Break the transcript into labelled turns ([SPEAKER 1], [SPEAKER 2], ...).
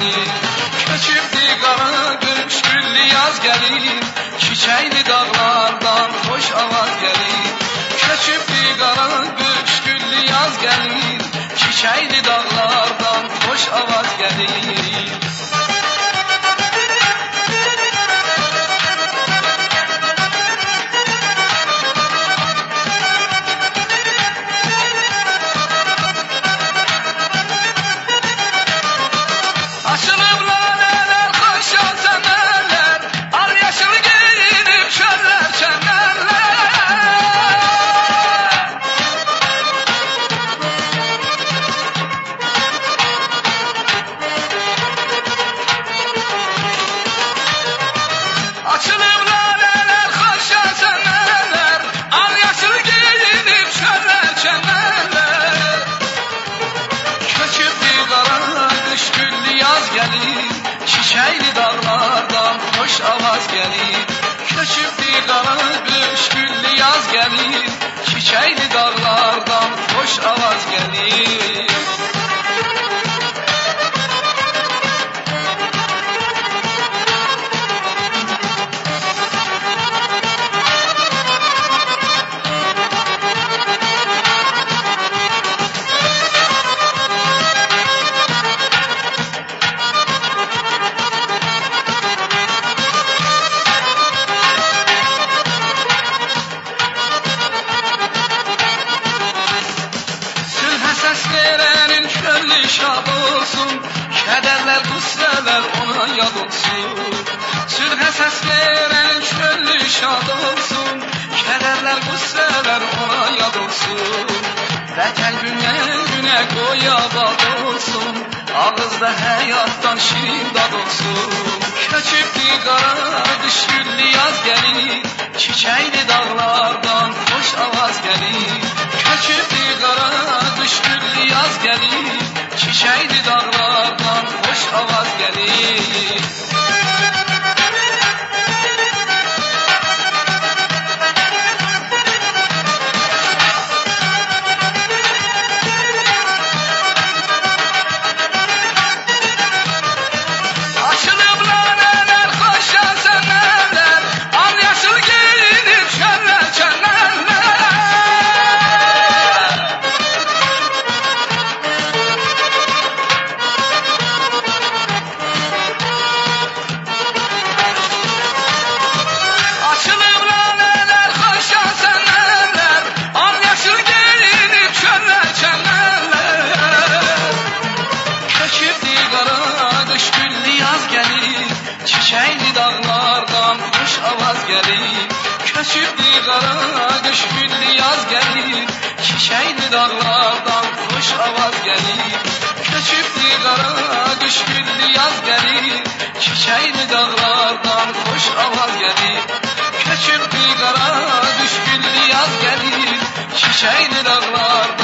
[SPEAKER 1] gelir. Köçübdü qara qış güllü yaz gelir. Çiçekli dağlardan hoş avaz gelir. Köçübdü qara qış güllü yaz gelir. Çiçekli dağlardan hoş avaz gelir. Çiçekli dağlardan hoş avaz gelir. Köçübdü qara qış güllü yaz gelir. Çiçekli dağlardan hoş avaz gelir. Verenin könlü şad olsun, kederler, qüssələr ona yad olsun. Sülhə səs verenin könlü şad olsun, kederler, qüssələr ona yad olsun. Vətən günə qoy abad olsun, ağızda həyatdan şirin dad olsun. Köçübdü qara qış güllü yaz gelir, çiçekli dağlardan hoş avaz gelir. Köçübdü qara qış güllü yaz gelir. Çiçekli dağlardan hoş avaz gelir. Çiçekli dağlardan hoş avaz gelir. Köçübdü qara qış güllü yaz gelir. Çiçekli dağlardan hoş avaz gelir. Köçübdü qara qış güllü yaz gelir. Çiçekli dağlardan hoş avaz gelir. Köçübdü qara qış güllü yaz gelir. Çiçekli dağlardan